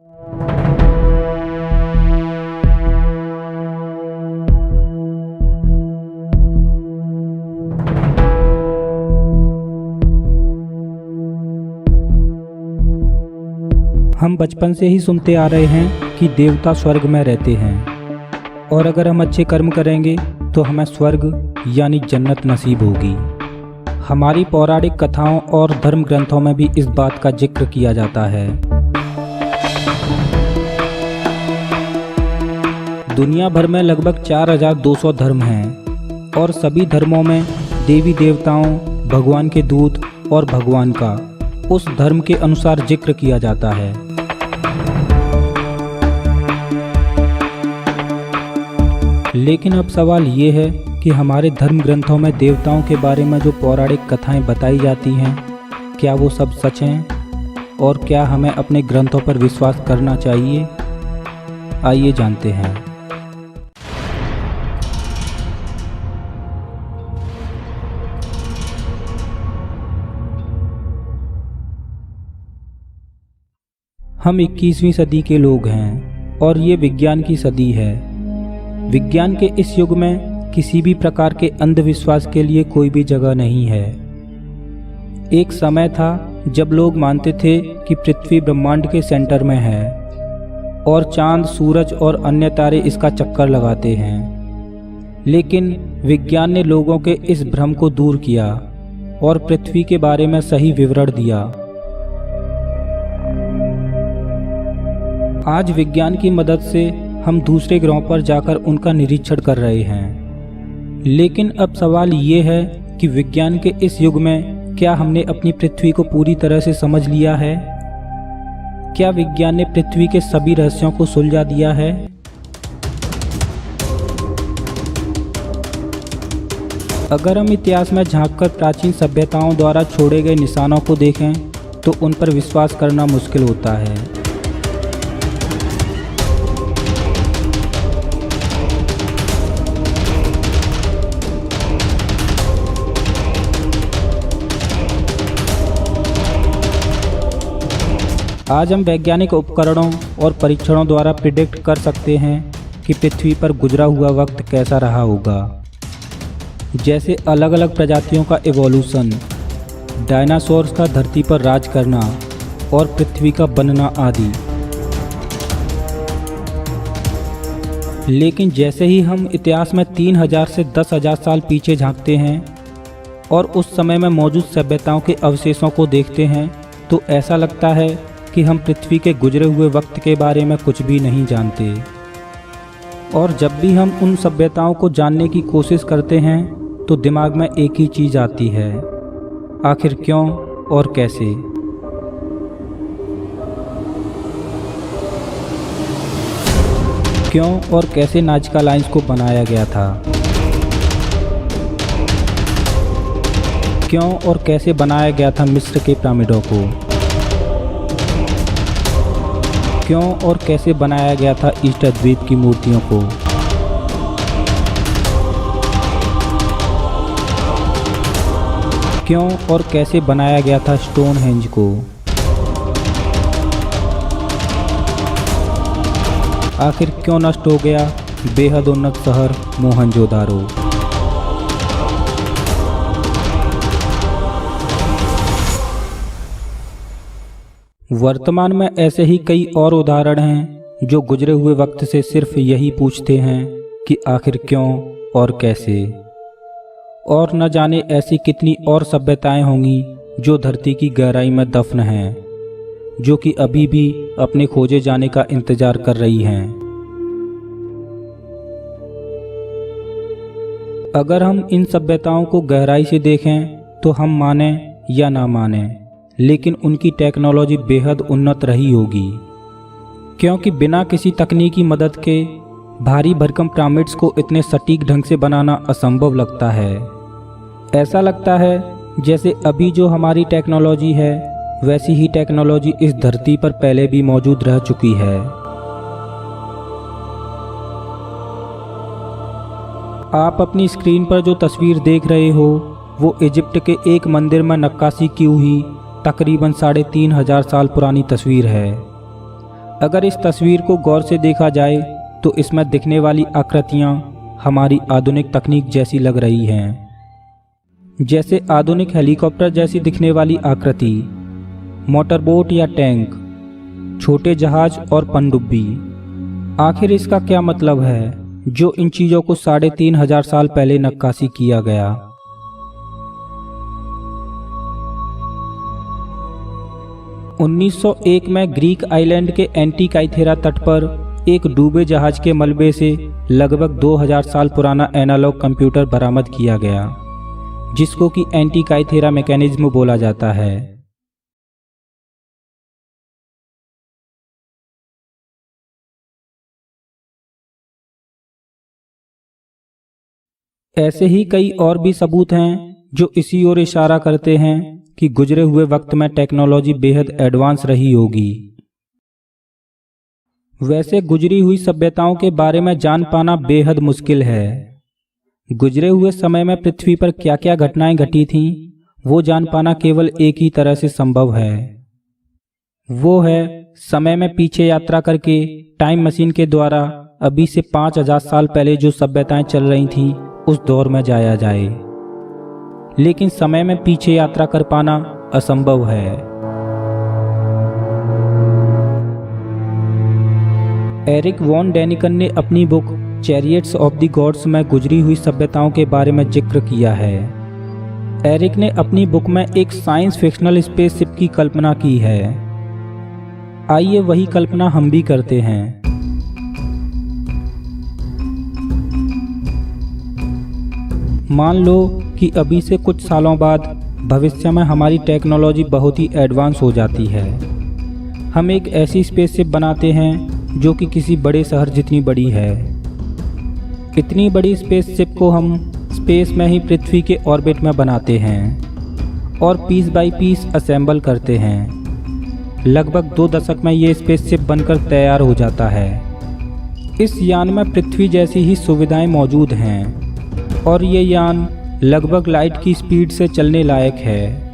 हम बचपन से ही सुनते आ रहे हैं कि देवता स्वर्ग में रहते हैं और अगर हम अच्छे कर्म करेंगे तो हमें स्वर्ग यानी जन्नत नसीब होगी। हमारी पौराणिक कथाओं और धर्म ग्रंथों में भी इस बात का जिक्र किया जाता है। दुनिया भर में लगभग 4200 धर्म हैं और सभी धर्मों में देवी देवताओं, भगवान के दूत और भगवान का उस धर्म के अनुसार जिक्र किया जाता है। लेकिन अब सवाल ये है कि हमारे धर्म ग्रंथों में देवताओं के बारे में जो पौराणिक कथाएं बताई जाती हैं, क्या वो सब सच हैं और क्या हमें अपने ग्रंथों पर विश्वास करना चाहिए? आइए जानते हैं। हम 21वीं सदी के लोग हैं और ये विज्ञान की सदी है। विज्ञान के इस युग में किसी भी प्रकार के अंधविश्वास के लिए कोई भी जगह नहीं है। एक समय था जब लोग मानते थे कि पृथ्वी ब्रह्मांड के सेंटर में है और चांद, सूरज और अन्य तारे इसका चक्कर लगाते हैं। लेकिन विज्ञान ने लोगों के इस भ्रम को दूर किया और पृथ्वी के बारे में सही विवरण दिया। आज विज्ञान की मदद से हम दूसरे ग्रहों पर जाकर उनका निरीक्षण कर रहे हैं। लेकिन अब सवाल ये है कि विज्ञान के इस युग में क्या हमने अपनी पृथ्वी को पूरी तरह से समझ लिया है? क्या विज्ञान ने पृथ्वी के सभी रहस्यों को सुलझा दिया है? अगर हम इतिहास में झांककर प्राचीन सभ्यताओं द्वारा छोड़े गए निशानों को देखें तो उन पर विश्वास करना मुश्किल होता है। आज हम वैज्ञानिक उपकरणों और परीक्षणों द्वारा प्रिडिक्ट कर सकते हैं कि पृथ्वी पर गुजरा हुआ वक्त कैसा रहा होगा, जैसे अलग अलग प्रजातियों का इवोल्यूशन, डायनासोर्स का धरती पर राज करना और पृथ्वी का बनना आदि। लेकिन जैसे ही हम इतिहास में 3000 से 10,000 साल पीछे झांकते हैं और उस समय में मौजूद सभ्यताओं के अवशेषों को देखते हैं तो ऐसा लगता है कि हम पृथ्वी के गुजरे हुए वक्त के बारे में कुछ भी नहीं जानते। और जब भी हम उन सभ्यताओं को जानने की कोशिश करते हैं तो दिमाग में एक ही चीज़ आती है, आखिर क्यों और कैसे? क्यों और कैसे नाज़का लाइंस को बनाया गया था? क्यों और कैसे बनाया गया था मिस्र के पिरामिडों को? क्यों और कैसे बनाया गया था ईस्टर द्वीप की मूर्तियों को? क्यों और कैसे बनाया गया था स्टोनहेंज को? आखिर क्यों नष्ट हो गया बेहद उन्नत शहर मोहनजोदारो? वर्तमान में ऐसे ही कई और उदाहरण हैं जो गुजरे हुए वक्त से सिर्फ यही पूछते हैं कि आखिर क्यों और कैसे। और न जाने ऐसी कितनी और सभ्यताएं होंगी जो धरती की गहराई में दफन हैं, जो कि अभी भी अपने खोजे जाने का इंतजार कर रही हैं। अगर हम इन सभ्यताओं को गहराई से देखें तो हम माने या ना माने, लेकिन उनकी टेक्नोलॉजी बेहद उन्नत रही होगी, क्योंकि बिना किसी तकनीकी मदद के भारी भरकम पिरामिड्स को इतने सटीक ढंग से बनाना असंभव लगता है। ऐसा लगता है जैसे अभी जो हमारी टेक्नोलॉजी है वैसी ही टेक्नोलॉजी इस धरती पर पहले भी मौजूद रह चुकी है। आप अपनी स्क्रीन पर जो तस्वीर देख रहे हो वो इजिप्ट के एक मंदिर में नक्काशी की हुई तकरीबन 3500 साल पुरानी तस्वीर है। अगर इस तस्वीर को गौर से देखा जाए तो इसमें दिखने वाली आकृतियाँ हमारी आधुनिक तकनीक जैसी लग रही हैं, जैसे आधुनिक हेलीकॉप्टर जैसी दिखने वाली आकृति, मोटरबोट या टैंक, छोटे जहाज और पनडुब्बी। आखिर इसका क्या मतलब है जो इन चीज़ों को 3500 साल पहले नक्काशी किया गया? – 1901 में ग्रीक आइलैंड के एंटीकाइथेरा तट पर एक डूबे जहाज के मलबे से लगभग 2000 साल पुराना एनालॉग कंप्यूटर बरामद किया गया, जिसको कि एंटीकाइथेरा मैकेनिज्म बोला जाता है। ऐसे ही कई और भी सबूत हैं जो इसी ओर इशारा करते हैं कि गुजरे हुए वक्त में टेक्नोलॉजी बेहद एडवांस रही होगी। वैसे गुजरी हुई सभ्यताओं के बारे में जान पाना बेहद मुश्किल है। गुजरे हुए समय में पृथ्वी पर क्या क्या घटनाएं घटी थीं, वो जान पाना केवल एक ही तरह से संभव है। वो है समय में पीछे यात्रा करके टाइम मशीन के द्वारा अभी से 5000 साल पहले जो सभ्यताएं चल रही थीं उस दौर में जाया जाए। लेकिन समय में पीछे यात्रा कर पाना असंभव है। एरिक वॉन डैनिकन ने अपनी book chariots of the gods में गुजरी हुई सभ्यताओं के बारे में जिक्र किया है। एरिक ने अपनी बुक में एक साइंस फिक्शनल स्पेसशिप की कल्पना की है। आइए वही कल्पना हम भी करते हैं। मान लो कि अभी से कुछ सालों बाद भविष्य में हमारी टेक्नोलॉजी बहुत ही एडवांस हो जाती है। हम एक ऐसी स्पेसशिप बनाते हैं जो कि किसी बड़े शहर जितनी बड़ी है। इतनी बड़ी स्पेसशिप को हम स्पेस में ही पृथ्वी के ऑर्बिट में बनाते हैं और पीस बाय पीस असेंबल करते हैं। लगभग 2 दशक में ये स्पेसशिप बनकर तैयार हो जाता है। इस यान में पृथ्वी जैसी ही सुविधाएं मौजूद हैं और ये यान लगभग लाइट की स्पीड से चलने लायक है।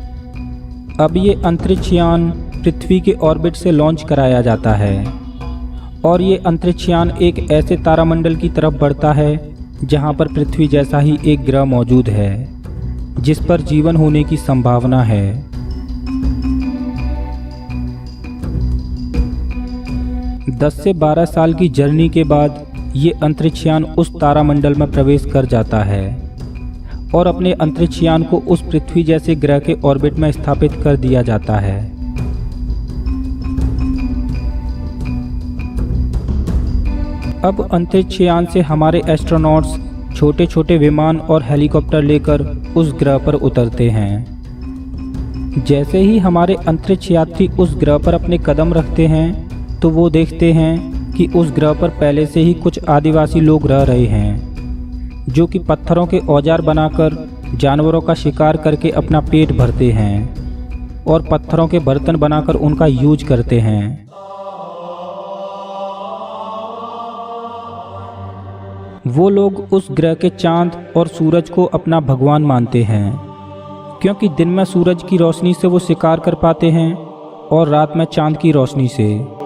अब ये अंतरिक्ष यान पृथ्वी के ऑर्बिट से लॉन्च कराया जाता है और ये अंतरिक्ष यान एक ऐसे तारामंडल की तरफ बढ़ता है जहां पर पृथ्वी जैसा ही एक ग्रह मौजूद है जिस पर जीवन होने की संभावना है। दस से 12 साल की जर्नी के बाद ये अंतरिक्ष यान उस तारामंडल में प्रवेश कर जाता है और अपने अंतरिक्ष यान को उस पृथ्वी जैसे ग्रह के ऑर्बिट में स्थापित कर दिया जाता है। अब अंतरिक्ष यान से हमारे एस्ट्रोनॉट्स छोटे छोटे विमान और हेलीकॉप्टर लेकर उस ग्रह पर उतरते हैं। जैसे ही हमारे अंतरिक्ष यात्री उस ग्रह पर अपने कदम रखते हैं तो वो देखते हैं कि उस ग्रह पर पहले से ही कुछ आदिवासी लोग रह रहे हैं जो कि पत्थरों के औजार बनाकर जानवरों का शिकार करके अपना पेट भरते हैं और पत्थरों के बर्तन बनाकर उनका यूज करते हैं। वो लोग उस ग्रह के चांद और सूरज को अपना भगवान मानते हैं क्योंकि दिन में सूरज की रोशनी से वो शिकार कर पाते हैं और रात में चांद की रोशनी से।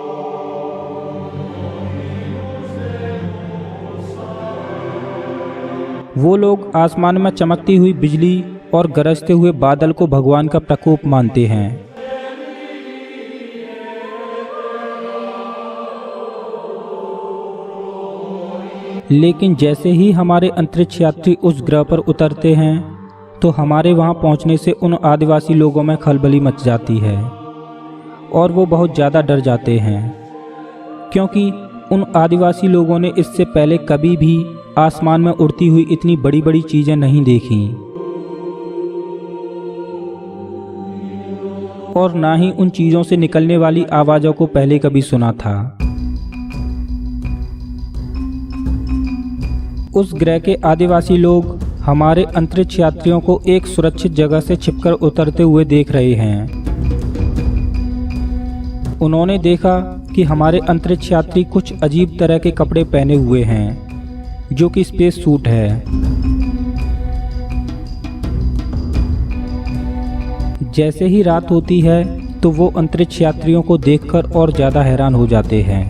वो लोग आसमान में चमकती हुई बिजली और गरजते हुए बादल को भगवान का प्रकोप मानते हैं। लेकिन जैसे ही हमारे अंतरिक्ष यात्री उस ग्रह पर उतरते हैं तो हमारे वहां पहुंचने से उन आदिवासी लोगों में खलबली मच जाती है और वो बहुत ज़्यादा डर जाते हैं क्योंकि उन आदिवासी लोगों ने इससे पहले कभी भी आसमान में उड़ती हुई इतनी बड़ी बड़ी चीज़ें नहीं देखी और ना ही उन चीज़ों से निकलने वाली आवाज़ों को पहले कभी सुना था। उस ग्रह के आदिवासी लोग हमारे अंतरिक्ष यात्रियों को एक सुरक्षित जगह से छिपकर उतरते हुए देख रहे हैं। उन्होंने देखा कि हमारे अंतरिक्ष यात्री कुछ अजीब तरह के कपड़े पहने हुए हैं जो कि स्पेस सूट है। जैसे ही रात होती है तो वो अंतरिक्ष यात्रियों को देखकर और ज़्यादा हैरान हो जाते हैं,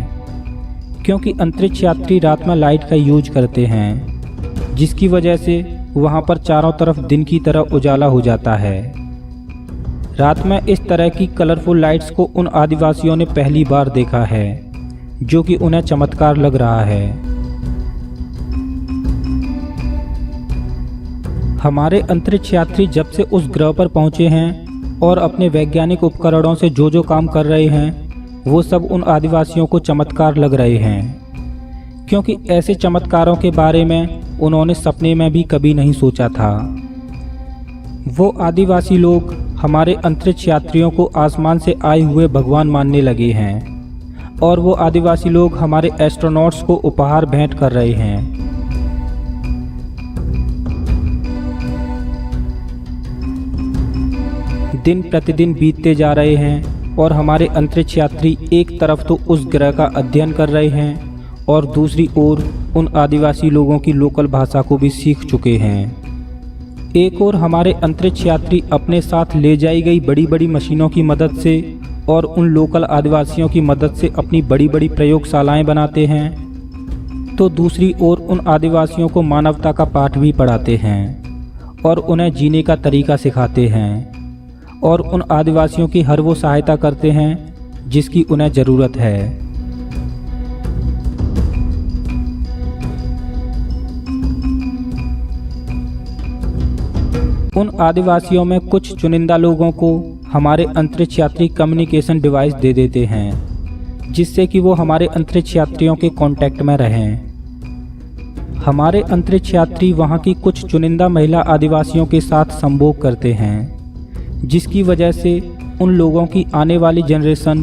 क्योंकि अंतरिक्ष यात्री रात में लाइट का यूज करते हैं, जिसकी वजह से वहाँ पर चारों तरफ दिन की तरह उजाला हो जाता है। रात में इस तरह की कलरफुल लाइट्स को उन आदिवासियों ने पहली बार देखा है, जो कि उन्हें चमत्कार लग रहा है। हमारे अंतरिक्ष यात्री जब से उस ग्रह पर पहुंचे हैं और अपने वैज्ञानिक उपकरणों से जो जो काम कर रहे हैं, वो सब उन आदिवासियों को चमत्कार लग रहे हैं, क्योंकि ऐसे चमत्कारों के बारे में उन्होंने सपने में भी कभी नहीं सोचा था। वो आदिवासी लोग हमारे अंतरिक्ष यात्रियों को आसमान से आए हुए भगवान मानने लगे हैं, और वो आदिवासी लोग हमारे एस्ट्रोनॉट्स को उपहार भेंट कर रहे हैं। दिन प्रतिदिन बीतते जा रहे हैं और हमारे अंतरिक्ष यात्री एक तरफ तो उस ग्रह का अध्ययन कर रहे हैं और दूसरी ओर उन आदिवासी लोगों की लोकल भाषा को भी सीख चुके हैं। एक और हमारे अंतरिक्ष यात्री अपने साथ ले जाई गई बड़ी बड़ी मशीनों की मदद से और उन लोकल आदिवासियों की मदद से अपनी बड़ी बड़ी प्रयोगशालाएं बनाते हैं, तो दूसरी ओर उन आदिवासियों को मानवता का पाठ भी पढ़ाते हैं और उन्हें जीने का तरीका सिखाते हैं, और उन आदिवासियों की हर वो सहायता करते हैं जिसकी उन्हें ज़रूरत है। उन आदिवासियों में कुछ चुनिंदा लोगों को हमारे अंतरिक्ष यात्री कम्युनिकेशन डिवाइस दे देते हैं, जिससे कि वो हमारे अंतरिक्ष यात्रियों के कांटेक्ट में रहें। हमारे अंतरिक्ष यात्री वहाँ की कुछ चुनिंदा महिला आदिवासियों के साथ संभोग करते हैं, जिसकी वजह से उन लोगों की आने वाली जनरेशन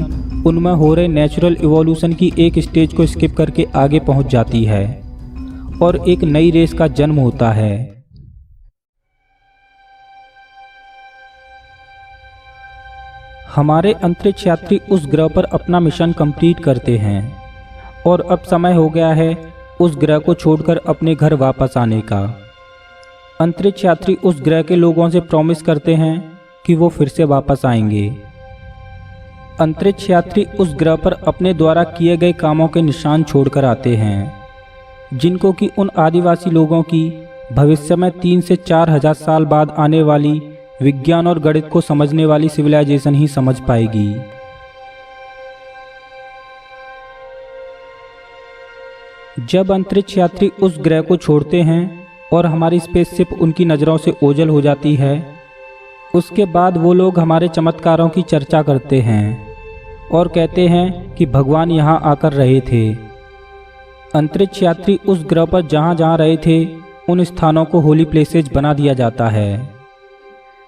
उनमें हो रहे नेचुरल इवोल्यूशन की एक स्टेज को स्किप करके आगे पहुंच जाती है और एक नई रेस का जन्म होता है। हमारे अंतरिक्ष यात्री उस ग्रह पर अपना मिशन कंप्लीट करते हैं और अब समय हो गया है उस ग्रह को छोड़कर अपने घर वापस आने का। अंतरिक्ष यात्री उस ग्रह के लोगों से प्रॉमिस करते हैं कि वो फिर से वापस आएंगे। अंतरिक्ष यात्री उस ग्रह पर अपने द्वारा किए गए कामों के निशान छोड़कर आते हैं, जिनको कि उन आदिवासी लोगों की भविष्य में 3 से 4 हजार साल बाद आने वाली विज्ञान और गणित को समझने वाली सिविलाइजेशन ही समझ पाएगी। जब अंतरिक्ष यात्री उस ग्रह को छोड़ते हैं और हमारी स्पेसशिप उनकी नज़रों से ओझल हो जाती है, उसके बाद वो लोग हमारे चमत्कारों की चर्चा करते हैं और कहते हैं कि भगवान यहाँ आकर रहे थे। अंतरिक्ष यात्री उस ग्रह पर जहाँ जहाँ रहे थे उन स्थानों को होली प्लेसेज बना दिया जाता है।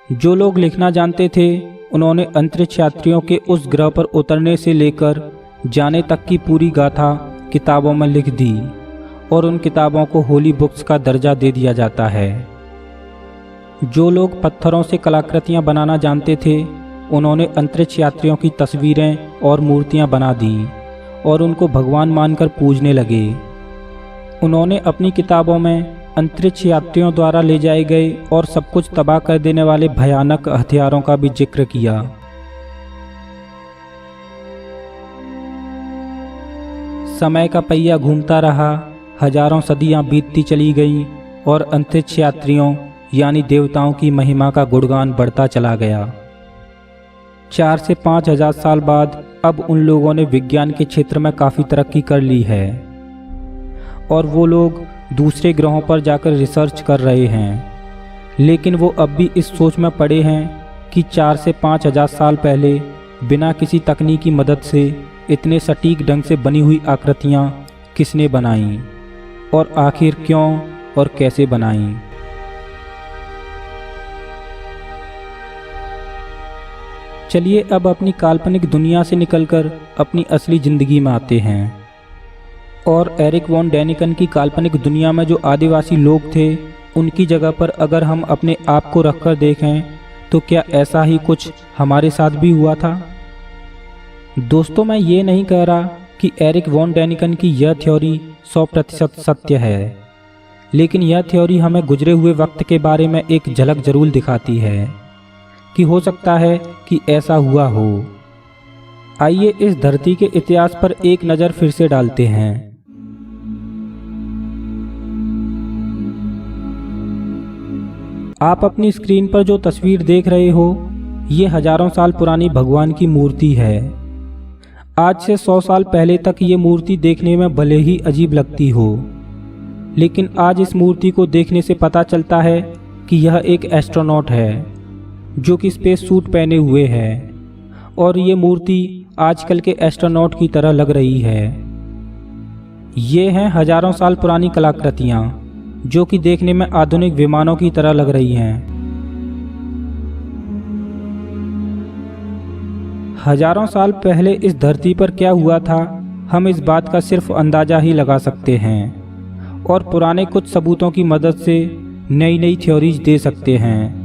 जो लोग लिखना जानते थे उन्होंने अंतरिक्ष यात्रियों के उस ग्रह पर उतरने से लेकर जाने तक की पूरी गाथा किताबों में लिख दी और उन किताबों को होली बुक्स का दर्जा दे दिया जाता है। जो लोग पत्थरों से कलाकृतियाँ बनाना जानते थे उन्होंने अंतरिक्ष यात्रियों की तस्वीरें और मूर्तियाँ बना दी और उनको भगवान मानकर पूजने लगे। उन्होंने अपनी किताबों में अंतरिक्ष यात्रियों द्वारा ले जाए गए और सब कुछ तबाह कर देने वाले भयानक हथियारों का भी जिक्र किया। समय का पहिया घूमता रहा, हजारों सदियां बीतती चली गईं और अंतरिक्ष यात्रियों यानी देवताओं की महिमा का गुणगान बढ़ता चला गया। 4 से 5 हजार साल बाद अब उन लोगों ने विज्ञान के क्षेत्र में काफ़ी तरक्की कर ली है और वो लोग दूसरे ग्रहों पर जाकर रिसर्च कर रहे हैं, लेकिन वो अब भी इस सोच में पड़े हैं कि 4 से 5 हजार साल पहले बिना किसी तकनीक की मदद से इतने सटीक ढंग से बनी हुई आकृतियाँ किसने बनाईं और आखिर क्यों और कैसे बनाईं। चलिए अब अपनी काल्पनिक दुनिया से निकलकर अपनी असली ज़िंदगी में आते हैं और एरिक वॉन डैनिकन की काल्पनिक दुनिया में जो आदिवासी लोग थे उनकी जगह पर अगर हम अपने आप को रखकर देखें तो क्या ऐसा ही कुछ हमारे साथ भी हुआ था। दोस्तों, मैं ये नहीं कह रहा कि एरिक वॉन डैनिकन की यह थ्योरी 100% सत्य है, लेकिन यह थ्योरी हमें गुजरे हुए वक्त के बारे में एक झलक जरूर दिखाती है कि हो सकता है कि ऐसा हुआ हो। आइए इस धरती के इतिहास पर एक नज़र फिर से डालते हैं। आप अपनी स्क्रीन पर जो तस्वीर देख रहे हो, ये हजारों साल पुरानी भगवान की मूर्ति है। आज से 100 साल पहले तक ये मूर्ति देखने में भले ही अजीब लगती हो, लेकिन आज इस मूर्ति को देखने से पता चलता है कि यह एक एस्ट्रोनॉट है जो कि स्पेस सूट पहने हुए है, और ये मूर्ति आजकल के एस्ट्रोनॉट की तरह लग रही है। ये हैं हजारों साल पुरानी कलाकृतियाँ जो कि देखने में आधुनिक विमानों की तरह लग रही हैं। हजारों साल पहले इस धरती पर क्या हुआ था, हम इस बात का सिर्फ अंदाज़ा ही लगा सकते हैं और पुराने कुछ सबूतों की मदद से नई नई थ्योरीज दे सकते हैं।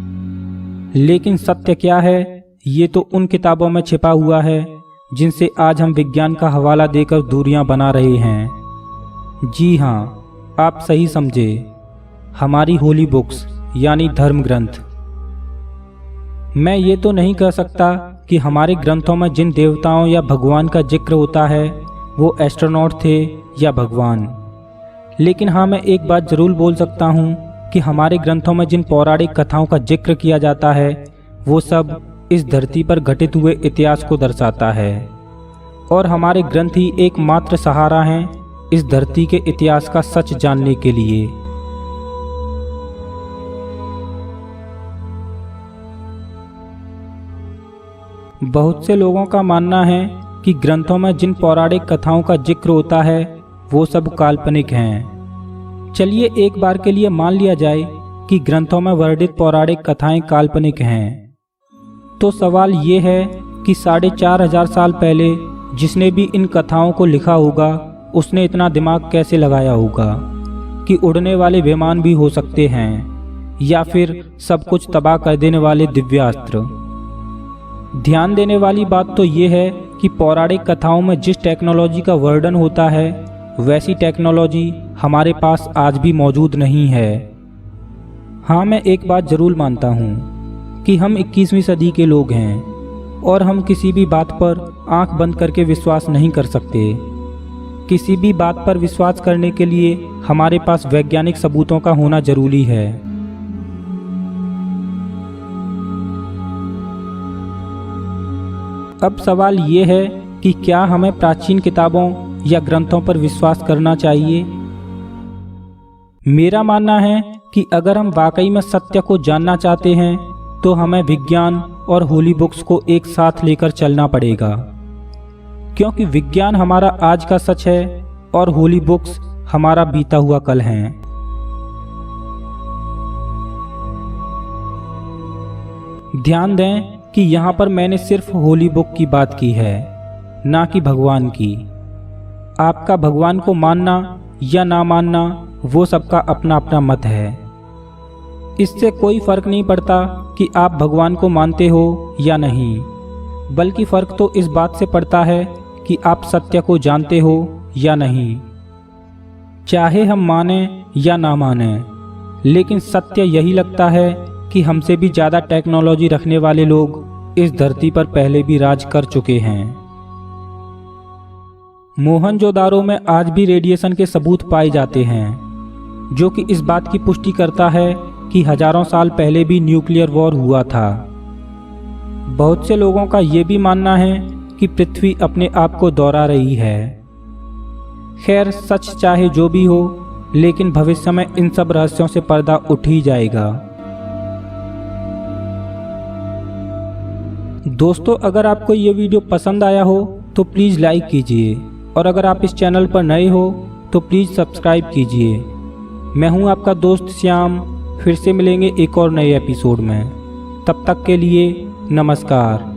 लेकिन सत्य क्या है, ये तो उन किताबों में छिपा हुआ है जिनसे आज हम विज्ञान का हवाला देकर दूरियां बना रहे हैं। जी हाँ, आप सही समझे, हमारी होली बुक्स यानी धर्म ग्रंथ। मैं ये तो नहीं कह सकता कि हमारे ग्रंथों में जिन देवताओं या भगवान का जिक्र होता है वो एस्ट्रोनॉट थे या भगवान, लेकिन हाँ, मैं एक बात ज़रूर बोल सकता हूँ कि हमारे ग्रंथों में जिन पौराणिक कथाओं का जिक्र किया जाता है वो सब इस धरती पर घटित हुए इतिहास को दर्शाता है, और हमारे ग्रंथ ही एकमात्र सहारा हैं इस धरती के इतिहास का सच जानने के लिए। बहुत से लोगों का मानना है कि ग्रंथों में जिन पौराणिक कथाओं का जिक्र होता है वो सब काल्पनिक हैं। चलिए एक बार के लिए मान लिया जाए कि ग्रंथों में वर्णित पौराणिक कथाएं काल्पनिक हैं, तो सवाल ये है कि 4500 साल पहले जिसने भी इन कथाओं को लिखा होगा उसने इतना दिमाग कैसे लगाया होगा कि उड़ने वाले विमान भी हो सकते हैं या फिर सब कुछ तबाह कर देने वाले दिव्यास्त्र। ध्यान देने वाली बात तो ये है कि पौराणिक कथाओं में जिस टेक्नोलॉजी का वर्णन होता है वैसी टेक्नोलॉजी हमारे पास आज भी मौजूद नहीं है। हाँ, मैं एक बात ज़रूर मानता हूँ कि हम 21वीं सदी के लोग हैं और हम किसी भी बात पर आंख बंद करके विश्वास नहीं कर सकते। किसी भी बात पर विश्वास करने के लिए हमारे पास वैज्ञानिक सबूतों का होना जरूरी है। अब सवाल ये है कि क्या हमें प्राचीन किताबों या ग्रंथों पर विश्वास करना चाहिए? मेरा मानना है कि अगर हम वाकई में सत्य को जानना चाहते हैं तो हमें विज्ञान और होली बुक्स को एक साथ लेकर चलना पड़ेगा, क्योंकि विज्ञान हमारा आज का सच है और होली बुक्स हमारा बीता हुआ कल है। ध्यान दें कि यहाँ पर मैंने सिर्फ होली बुक की बात की है, ना कि भगवान की। आपका भगवान को मानना या ना मानना वो सबका अपना अपना मत है। इससे कोई फर्क नहीं पड़ता कि आप भगवान को मानते हो या नहीं, बल्कि फ़र्क तो इस बात से पड़ता है कि आप सत्य को जानते हो या नहीं। चाहे हम माने या ना माने, लेकिन सत्य यही लगता है कि हमसे भी ज़्यादा टेक्नोलॉजी रखने वाले लोग इस धरती पर पहले भी राज कर चुके हैं। मोहनजोदारो में आज भी रेडिएशन के सबूत पाए जाते हैं, जो कि इस बात की पुष्टि करता है कि हजारों साल पहले भी न्यूक्लियर वॉर हुआ था। बहुत से लोगों का ये भी मानना है कि पृथ्वी अपने आप को दोहरा रही है। खैर, सच चाहे जो भी हो, लेकिन भविष्य में इन सब रहस्यों से पर्दा उठ ही जाएगा। दोस्तों, अगर आपको ये वीडियो पसंद आया हो तो प्लीज़ लाइक कीजिए, और अगर आप इस चैनल पर नए हो तो प्लीज़ सब्सक्राइब कीजिए। मैं हूं आपका दोस्त श्याम, फिर से मिलेंगे एक और नए एपिसोड में। तब तक के लिए नमस्कार।